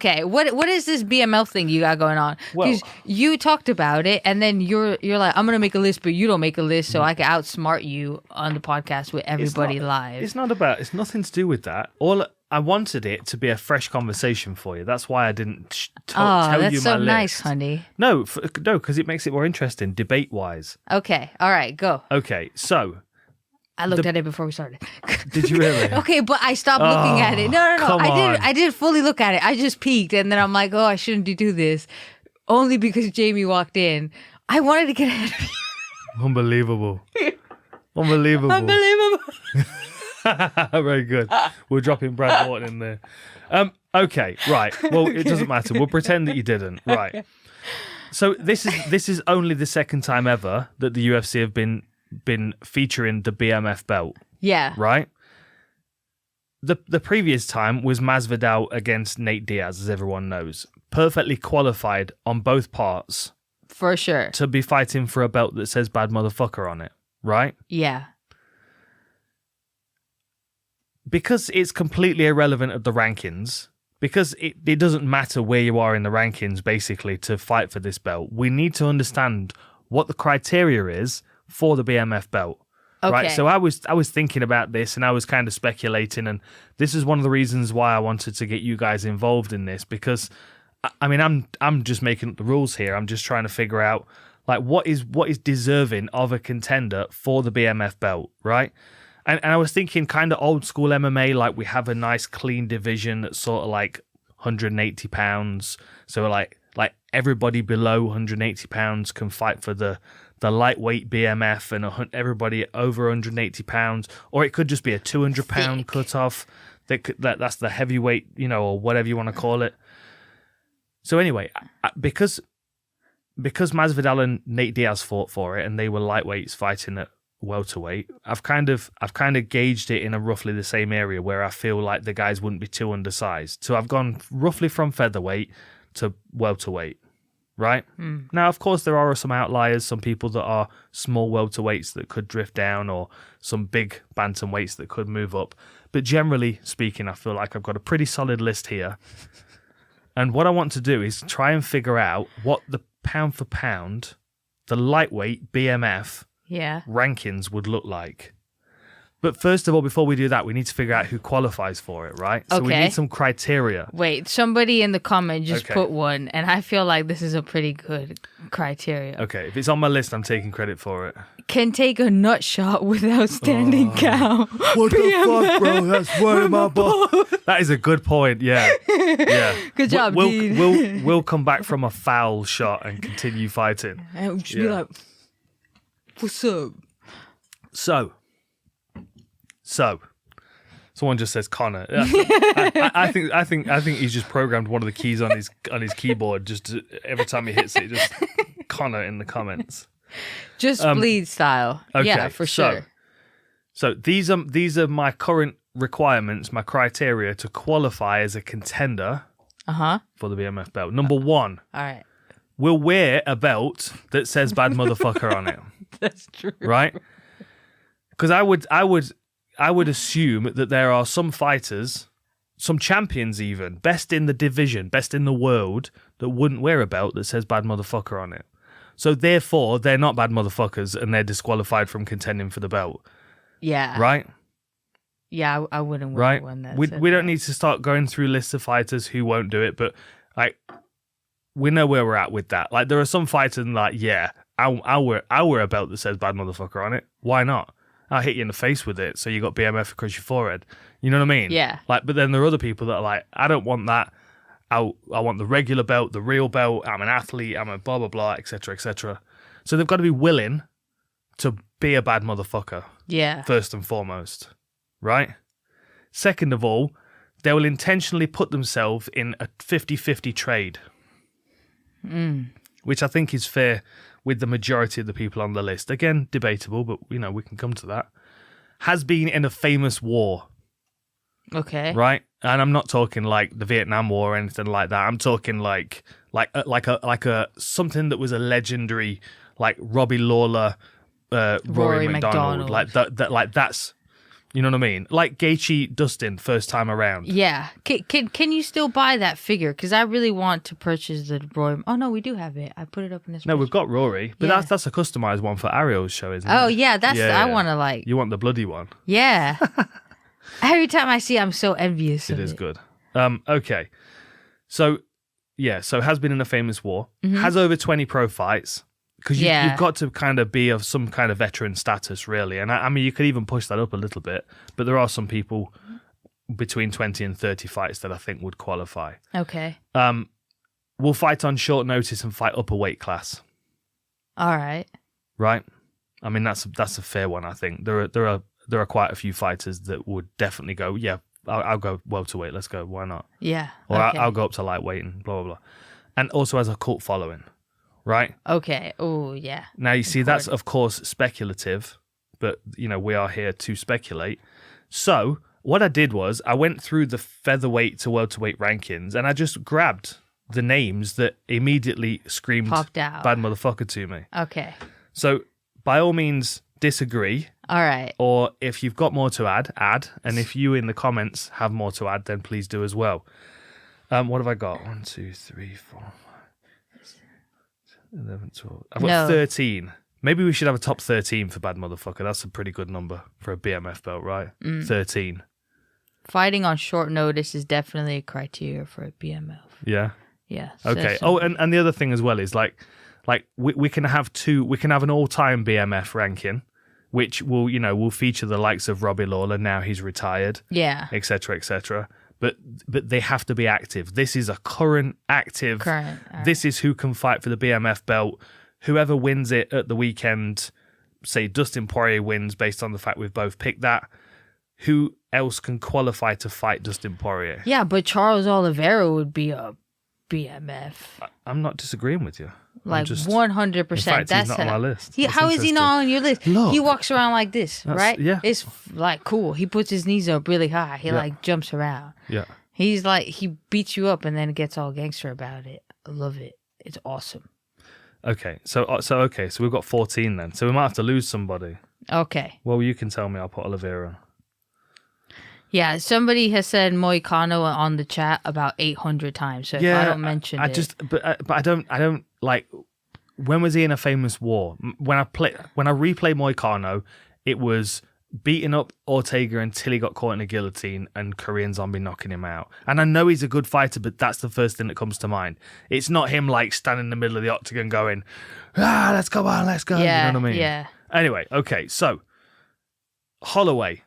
Okay, what is this BML thing you got going on? Because you talked about it, and then you're like, I'm gonna make a list, but you don't make a list, so I can outsmart you on the podcast with everybody live. It's nothing to do with that. I wanted it to be a fresh conversation for you. That's why I didn't tell you my list. That's so nice, honey. No, because it makes it more interesting, debate-wise. Okay, all right, go. Okay, so... I looked at it before we started. Did you really? Okay, but I stopped looking at it. No. I didn't fully look at it. I just peeked, and then I'm like, oh, I shouldn't do this. Only because Jamie walked in. I wanted to get ahead of you. Unbelievable. Very good. We're dropping Brad Morton in there. Okay, right. Well, it doesn't matter. We'll pretend that you didn't. Right. So this is only the second time ever that the UFC have been featuring the BMF belt. Yeah. Right? The previous time was Masvidal against Nate Diaz, as everyone knows. Perfectly qualified on both parts. For sure. To be fighting for a belt that says bad motherfucker on it. Right? Yeah. Because it's completely irrelevant of the rankings, because it doesn't matter where you are in the rankings, basically, to fight for this belt, we need to understand what the criteria is for the BMF belt. Okay. Right? So I was thinking about this, and I was kind of speculating, and this is one of the reasons why I wanted to get you guys involved in this, because I mean I'm just making up the rules here. I'm just trying to figure out like what is deserving of a contender for the BMF belt, right? And I was thinking kind of old school MMA, like we have a nice clean division that's sort of like 180 pounds. So like everybody below 180 pounds can fight for the lightweight BMF, and everybody over 180 pounds, or it could just be a 200 pound cutoff. That's the heavyweight, or whatever you want to call it. So anyway, because Masvidal and Nate Diaz fought for it, and they were lightweights fighting at welterweight, I've kind of gauged it in a roughly the same area where I feel like the guys wouldn't be too undersized. So I've gone roughly from featherweight to welterweight, right? Now, of course, there are some outliers, some people that are small welterweights that could drift down, or some big bantamweights that could move up. But generally speaking, I feel like I've got a pretty solid list here. And what I want to do is try and figure out what the pound for pound, the lightweight BMF rankings would look like. But first of all, before we do that, we need to figure out who qualifies for it, right? So we need some criteria. Wait, somebody in the comment just put one, and I feel like this is a pretty good criteria. Okay, if it's on my list, I'm taking credit for it. Can take a nut shot without standing cow. What the fuck, bro? That's one of my balls. That is a good point, yeah. Good job, dude. We'll come back from a foul shot and continue fighting. And we'll just be like, what's up? So, someone just says Connor. I think he's just programmed one of the keys on his keyboard just to, every time he hits it, just Connor in the comments. Just bleed style. Okay, yeah, for sure. So these are my current requirements, my criteria to qualify as a contender for the BMF belt. Number one. All right. Will wear a belt that says bad motherfucker on it. That's true. Right? Because I would assume that there are some fighters, some champions even, best in the division, best in the world, that wouldn't wear a belt that says bad motherfucker on it. So therefore, they're not bad motherfuckers and they're disqualified from contending for the belt. Yeah. Right? Yeah, I wouldn't wear one that said we don't need to start going through lists of fighters who won't do it, but like we know where we're at with that. Like there are some fighters like, yeah, I'll wear a belt that says bad motherfucker on it. Why not? I'll hit you in the face with it, so you got BMF across your forehead. You know what I mean? Yeah. Like, but then there are other people that are like, I don't want that. I want the regular belt, the real belt. I'm an athlete. I'm a blah blah blah, etc. etc. So they've got to be willing to be a bad motherfucker. Yeah. First and foremost, right? Second of all, they will intentionally put themselves in a 50-50 trade, which I think is fair with the majority of the people on the list. Again, debatable, but we can come to that. Has been in a famous war. Okay. Right? And I'm not talking like the Vietnam War or anything like that. I'm talking like a something that was a legendary, like Robbie Lawler, Rory McDonald. Like that. Like that's You know what I mean? Like Gaethje Dustin first time around. Yeah. Can you still buy that figure? Because I really want to purchase the Roy. Oh no, we do have it. I put it up in this. No, we've got Rory, but that's a customized one for Ariel's show, isn't it? Oh yeah, I want to like. You want the bloody one? Yeah. Every time I see, I'm so envious. It is good. Okay, so has been in a famous war. Has over 20 pro fights. Because you've got to kind of be of some kind of veteran status, really. And I mean, you could even push that up a little bit. But there are some people between 20 and 30 fights that I think would qualify. Okay. We'll fight on short notice and fight upper weight class. All right. Right? I mean, that's a fair one, I think. There are quite a few fighters that would definitely go, yeah, I'll go welterweight. Let's go. Why not? Yeah. Or I'll go up to lightweight and blah, blah, blah. And also has a cult following. Right? Okay. Oh, yeah. Now, you see, that's, of course, speculative, but, we are here to speculate. So, what I did was I went through the featherweight to welterweight rankings, and I just grabbed the names that immediately screamed popped out. Bad motherfucker to me. Okay. So, by all means, disagree. All right. Or if you've got more to add. And if you in the comments have more to add, then please do as well. What have I got? 1, 2, 3, 4... 11, 12. I've got 13. Maybe we should have a top 13 for Bad Motherfucker. That's a pretty good number for a BMF belt, right? 13. Fighting on short notice is definitely a criteria for a BMF. Yeah. Yeah. Okay. Oh, and the other thing as well is like we can have an all-time BMF ranking, which will feature the likes of Robbie Lawler. Now he's retired. Yeah. Etc. Etc. But they have to be active. This is a current active. Right. This is who can fight for the BMF belt. Whoever wins it at the weekend, say Dustin Poirier wins based on the fact we've both picked that. Who else can qualify to fight Dustin Poirier? Yeah, but Charles Oliveira would be a BMF. I'm not disagreeing with you. Like 100%. In fact, he's not on my list. How is he not on your list? Look, he walks around like this, right? Yeah. It's like cool. He puts his knees up really high. He like jumps around. Yeah. He's like, he beats you up and then gets all gangster about it. I love it. It's awesome. Okay. So we've got 14 then. So we might have to lose somebody. Okay. Well, you can tell me. I'll put Oliveira on. Yeah, somebody has said Moicano on the chat about 800 times. So if I don't mention it. But I don't like. When was he in a famous war? When I replay Moicano, it was beating up Ortega until he got caught in a guillotine and Korean Zombie knocking him out. And I know he's a good fighter, but that's the first thing that comes to mind. It's not him like standing in the middle of the octagon going, let's go on, let's go. Yeah, you know what I mean? Yeah. Anyway, okay, so Holloway.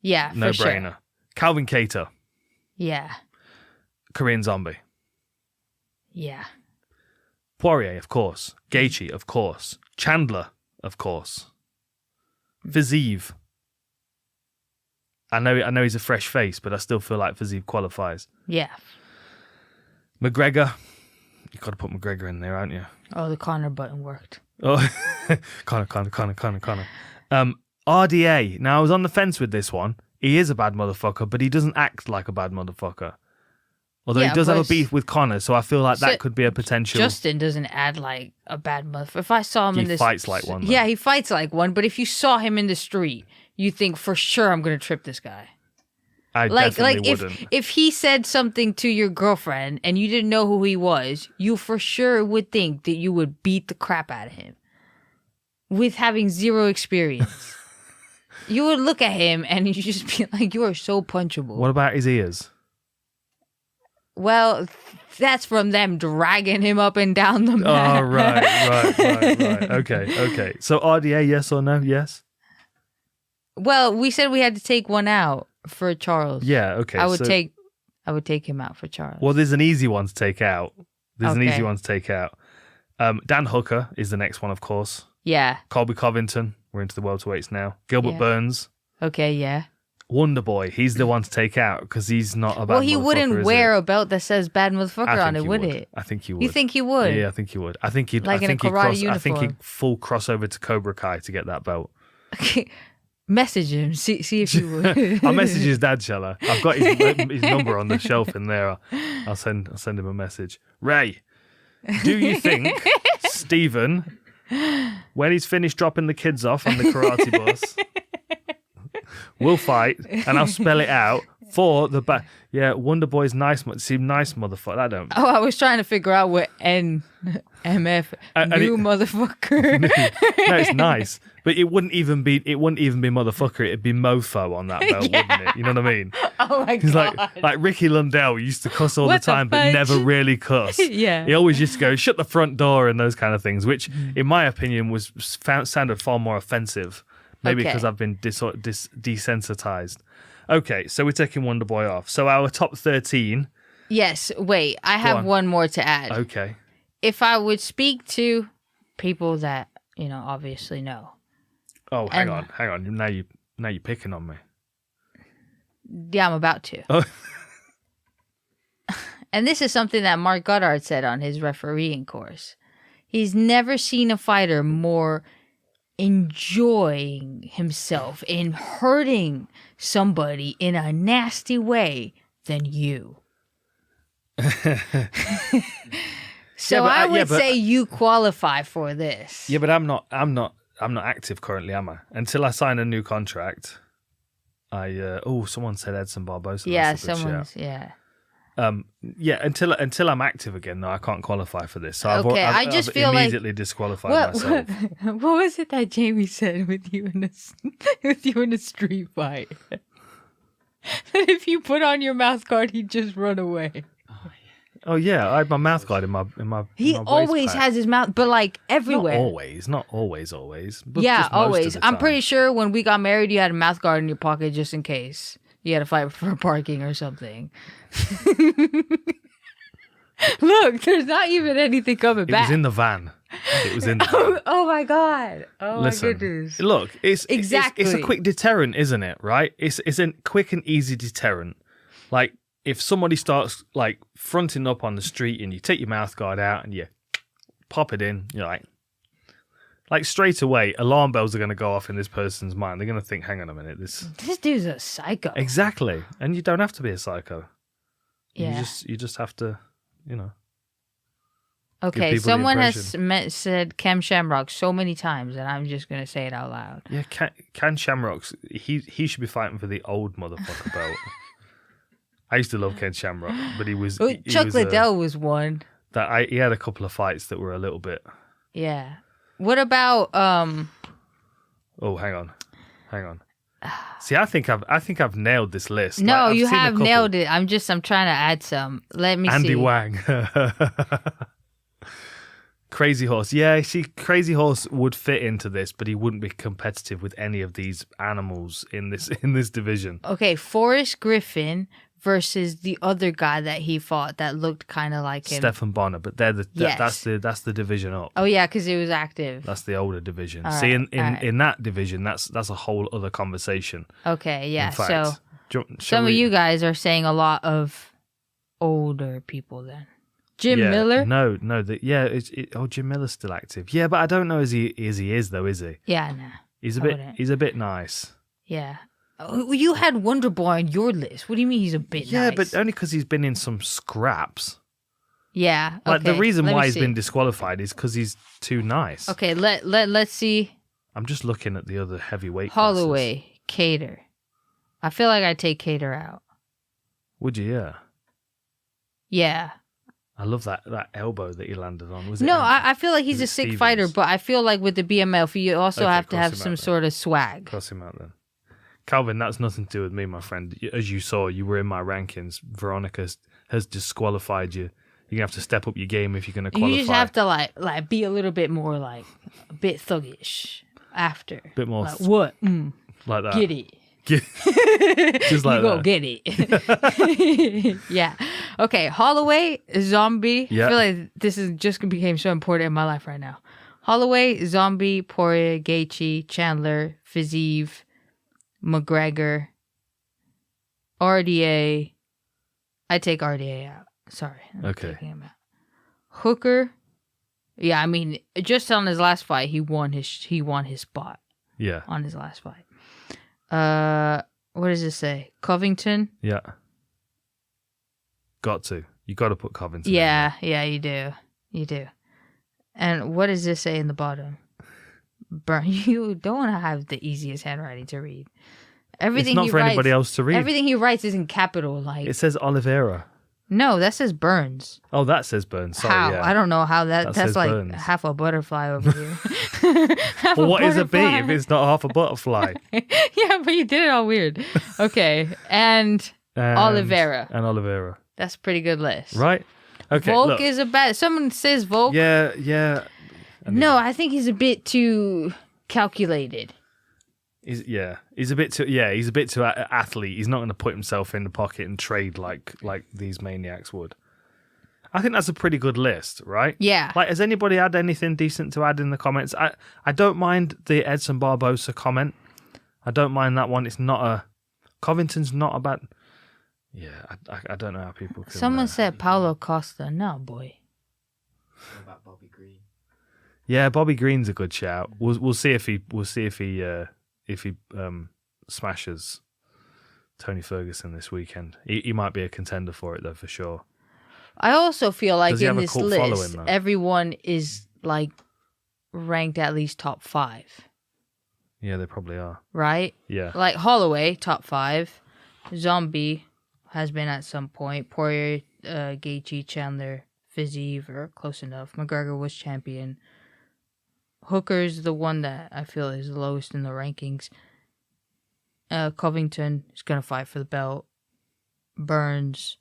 Yeah, no for brainer. Sure. Calvin Kattar. Yeah. Korean Zombie. Yeah. Poirier, of course. Gaethje, of course. Chandler, of course. Fiziev. I know he's a fresh face, but I still feel like Fiziev qualifies. Yeah. McGregor. You've got to put McGregor in there, aren't you? Oh, the Conor button worked. Oh, Conor. RDA. Now, I was on the fence with this one. He is a bad motherfucker, but he doesn't act like a bad motherfucker. Although he does have a beef with Conor, so I feel like that could be a potential... Justin doesn't act like a bad motherfucker. If I saw him in this... He fights like one, though. Yeah, he fights like one, but if you saw him in the street, you think, for sure, I'm going to trip this guy. I definitely wouldn't. If he said something to your girlfriend and you didn't know who he was, you for sure would think that you would beat the crap out of him. With having zero experience. You would look at him and you just be like, you are so punchable. What about his ears? Well, that's from them dragging him up and down the mat. Oh, right. Okay. So RDA, yes or no? Yes? Well, we said we had to take one out for Charles. Yeah, okay. I would take him out for Charles. Well, there's an easy one to take out. Dan Hooker is the next one, of course. Yeah. Colby Covington. We're into the welterweights now. Gilbert Burns. Okay, yeah. Wonder Boy. He's the one to take out because he's not a bad motherfucker. Well, he wouldn't wear a belt that says bad motherfucker on it, would it? I think he would. You think he would? Yeah, I think he would. I think he'd like in a karate uniform. I think he'd full crossover to Cobra Kai to get that belt. Message him. See if you would. I'll message his dad, shall I? I've got his number on the shelf in there. I'll send him a message. Ray, do you think Stephen, when he's finished dropping the kids off on the karate bus, We'll fight, and I'll spell it out for the back. Yeah, Wonder Boy's nice. Seem nice, motherfucker. I don't. Oh, I was trying to figure out what NMF new motherfucker. No, it's nice, but it wouldn't even be motherfucker. It'd be mofo on that belt, Yeah. wouldn't it? You know what I mean? Oh my He's god! like Ricky Lundell used to cuss all What the the time, but fudge? never really cuss. Yeah. He always used to go shut the front door and those kind of things, which, in my opinion, sounded far more offensive. Maybe Okay. because I've been desensitized. Okay, so we're taking Wonder Boy off. So our top 13. Yes. Wait, I have on. one more to add. Okay. If I would speak to people that obviously know. Oh, hang And- on. Now you're picking on me. Yeah, I'm about to. Oh. And this is something that Mark Goddard said on his refereeing course. He's never seen a fighter more enjoying himself in hurting somebody in a nasty way than you. So but, I would but- say you qualify for this. Yeah, but I'm not active currently, am I? Until I sign a new contract. Someone said Edson Barbosa. Yeah, That's a good someone's shout. yeah. Until I'm active again, no, I can't qualify for this. So Okay, I I've just feel like- immediately disqualified What myself. what was it that Jamie said with you in a street fight? That if you put on your mouth guard, he'd just run away. Oh yeah, I had my mouth guard in my. He in my always waist pack. has his mouth, but like everywhere. Not always. But Yeah, just most of always. the I'm time. pretty sure when we got married, you had a mouth guard in your pocket just in case you had to fight for parking or something. Look, there's not even anything coming It back. was in the van. It was in the van. Oh my god! Oh Listen, my goodness! look, it's a Exactly. quick deterrent, isn't it? Right? It's a quick and easy deterrent. Like if somebody starts like fronting up on the street and you take your mouth guard out and you pop it in, you're like straight away, alarm bells are going to go off in this person's mind. They're going to think, "Hang on a minute, this Dude's a psycho. exactly." And you don't have to be a psycho. Yeah. You just have to, Okay, people the someone has impression. said Cam Shamrock so many times, and I'm just gonna say it out loud. Yeah, Can Shamrock's he should be fighting for the old motherfucker belt. I used to love Ken Shamrock, but he was Chuck was, Liddell was one. he had a couple of fights that were a little bit. Yeah. What about Oh, hang on. See, I think I've nailed this list. No, Like, I've you seen a have couple. nailed it. I'm trying to add some. Let me Andy see. Wang. Crazy Horse. Yeah, see, Crazy Horse would fit into this, but he wouldn't be competitive with any of these animals in this division. Okay, Forrest Griffin versus the other guy that he fought that looked kind of like him. Stefan Bonner, but Yes. that's the division up. Oh yeah, because he was active. That's the older division. All See, right, all right. in that division, that's a whole other conversation. Okay, yeah. In fact, So some of you guys are saying a lot of older people then. Jim Miller? No, Jim Miller's still active. Yeah, but I don't know as he is though, is he? Yeah, nah. He's I wouldn't. a bit nice. Yeah. Oh, you had Wonder Boy on your list. What do you mean he's a bit Yeah, nice? but only because he's been in some scraps. Yeah. Like the okay, reason let why me he's see. been disqualified is because he's too nice. Okay, let's see. I'm just looking at the other heavyweight. Holloway, Cater. I feel like I'd take Cater out. Would you? Yeah. Yeah. I love that elbow that he landed on. Was it? No, I feel like he's was a it sick Stevens? fighter, but I feel like with the BMF, you also Okay, have to cross have him some out then. sort of swag. Cross him out then. Calvin, that's nothing to do with me, my friend. As you saw, you were in my rankings. Veronica has disqualified you. You're going to have to step up your game if you're going to qualify. You just have to like be a little bit more like a bit thuggish after. Bit more like, what? like that. Get it. Just like you go that. get it. Yeah. Okay. Holloway, Zombie. Yeah. I feel like this is just became so important in my life right now. Holloway, Zombie, Poirier, Gaethje, Chandler, Fiziev, McGregor, RDA. I take RDA out. Sorry. I'm Okay. taking him out. Hooker. Yeah, I mean, just on his last fight, he won his spot Yeah. on his last fight. What does it say? Covington? Yeah. Got to. You got to put Covington. Yeah, you do. You do. And what does this say in the bottom? You don't want to have the easiest handwriting to read. Everything It's not he for writes, anybody else to read. Everything he writes is in capital. Like It says Oliveira. no, that says Burns. Oh, that says Burns. Sorry, How? yeah. I don't know how That that's says like Burns. half a butterfly over here. Half Well, what is a bee butterfly. if it's not half a butterfly? Yeah, but you did it all weird. Okay, and Oliveira. And Oliveira. That's a pretty good list. Right? Okay, Volk look. is a bad. Someone says Volk. Yeah. No, I think he's a bit too calculated. He's a bit too athlete. He's not going to put himself in the pocket and trade like these maniacs would. I think that's a pretty good list, right? Yeah. Like, has anybody had anything decent to add in the comments? I don't mind the Edson Barbosa comment. I don't mind that one. It's not a Covington's not a bad. Yeah, I don't know how people can. Someone said Paulo Costa. No, boy. What about Bobby Green? Yeah, Bobby Green's a good shout. We'll see if he smashes Tony Ferguson this weekend. He might be a contender for it though, for sure. I also feel like Does he in have a this cult list, following, though? everyone is like ranked at least top 5, Yeah, they probably are. right? Yeah. Like Holloway, top 5. Zombie has been at some point. Poirier, Gaethje, Chandler, Fiziev are close enough. McGregor was champion. Hooker's the one that I feel is the lowest in the rankings. Covington is going to fight for the belt. Burns,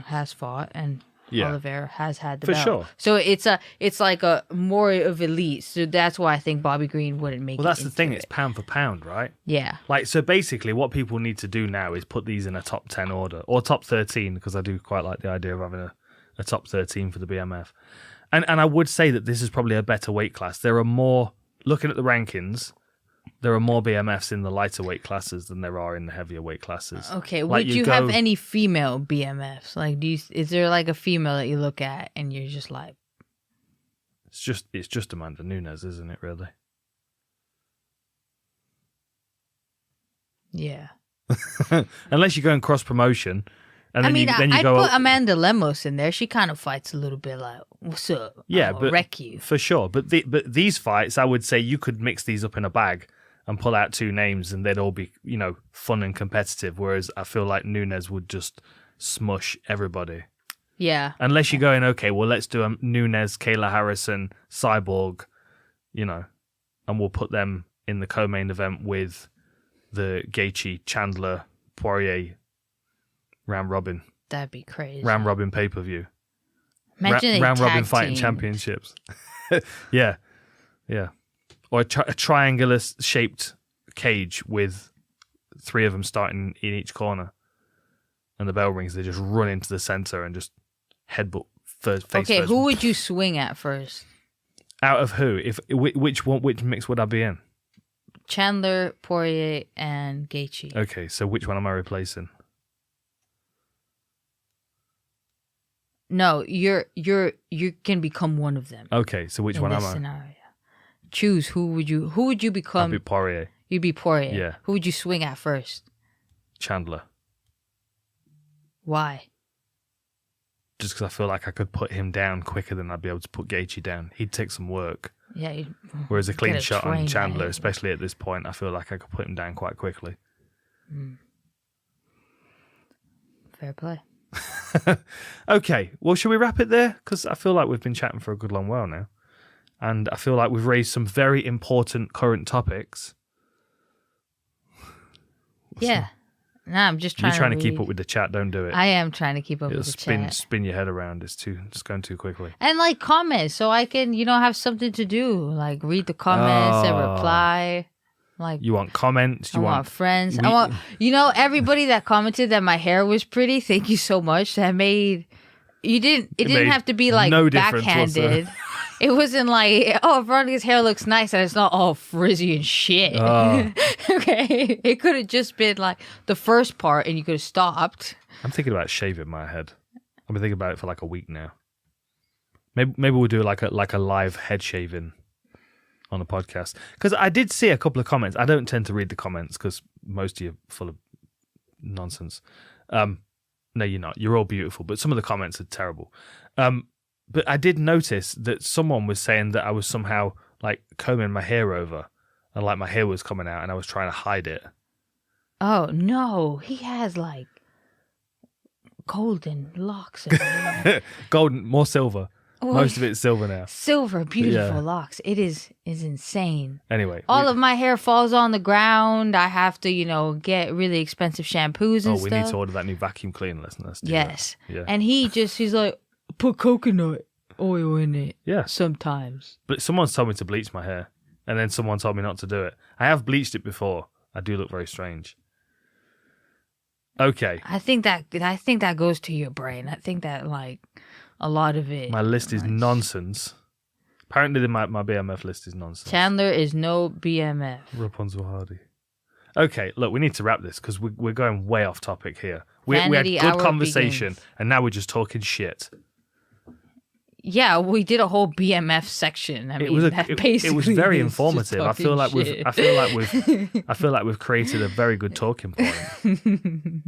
has fought, and Yeah. Oliveira has had the For belt. sure. So it's like a more of elite. So that's why I think Bobby Green wouldn't make it. Well, that's the thing. into It's it. pound for pound, right? Yeah. Like, so basically, what people need to do now is put these in a top 10 order or top 13, because I do quite like the idea of having a top 13 for the BMF. And I would say that this is probably a better weight class. There are more, looking at the rankings, there are more BMFs in the lighter weight classes than there are in the heavier weight classes. Okay. Like, Would you have any female BMFs? Like, is there like a female that you look at and you're just like, It's just Amanda Nunes, isn't it? Really? yeah. Unless you're going cross promotion, and then then you I'd go put Amanda Lemos in there. She kind of fights a little bit like, "What's up? Yeah, I'll but wreck you." for sure. But these fights, I would say you could mix these up in a bag and pull out 2 names, and they'd all be fun and competitive. Whereas I feel like Nunes would just smush everybody. Yeah. Unless you're going, okay, well, let's do a Nunes, Kayla Harrison, Cyborg, and we'll put them in the co-main event with the Gaethje, Chandler, Poirier round robin. That'd be crazy. Round robin pay-per-view. Imagine a round robin tag fighting team. championships. Yeah. Or a triangular shaped cage with 3 of them starting in each corner, and the bell rings. They just run into the center and just headbutt face Okay, first. who would you swing at first? Out of who? Which mix would I be in? Chandler, Poirier, and Gaethje. Okay, so which one am I replacing? No, you can become one of them. Okay, so which in one this am I? scenario. Choose who would you I'd become? be Poirier, You'd be Poirier. Yeah. Who would you swing at first? Chandler. Why? Just because I feel like I could put him down quicker than I'd be able to put Gaethje down. He'd take some work. Yeah. Whereas a clean Gotta shot on train Chandler, that. especially at this point, I feel like I could put him down quite quickly. Fair play. Okay, well, should we wrap it there? Because I feel like we've been chatting for a good long while now. And I feel like we've raised some very important current topics. Yeah. Nah, I'm just You're trying trying to to keep read. up with the chat, don't do it. I am trying to keep up It'll with the chat. spin your head around. It's going too quickly. And like comments, so I can, have something to do. Like read the comments and Oh. reply. Like You want comments? I You want friends. I want everybody that commented that my hair was pretty. Thank you so much. That made it didn't made have to be like no difference backhanded. It wasn't like, oh, Veronica's hair looks nice and it's not all frizzy and shit. Oh. Okay. It could have just been like the first part and you could have stopped. I'm thinking about shaving my head. I've been thinking about it for like a week now. Maybe we'll do like a live head shaving on the podcast. Because I did see a couple of comments. I don't tend to read the comments because most of you are full of nonsense. No, you're not. You're all beautiful, but some of the comments are terrible. But I did notice that someone was saying that I was somehow like combing my hair over and like my hair was coming out and I was trying to hide it. Oh no, he has like golden locks. and hair. Golden, more silver. Oh, Most of it's silver now. Silver, beautiful Yeah. locks. It is insane. Anyway. All of my hair falls on the ground. I have to, get really expensive shampoos and we stuff. need to order that new vacuum cleaner. Let's do Yes. that. Yeah. And he's like, put coconut oil in it. Yeah. Sometimes. But someone's told me to bleach my hair, and then someone told me not to do it. I have bleached it before. I do look very strange. Okay. I think that goes to your brain. I think that like a lot of it. My list is nonsense. Apparently, my BMF list is nonsense. Chandler is no BMF. Rapunzel Hardy. Okay, look, we need to wrap this because we're going way off topic here. We had Vanity good hour conversation, begins. and now we're just talking shit. Yeah, we did a whole BMF section. I mean, It was basically it was very is just informative. I feel like talking shit. we've created a very good talking point.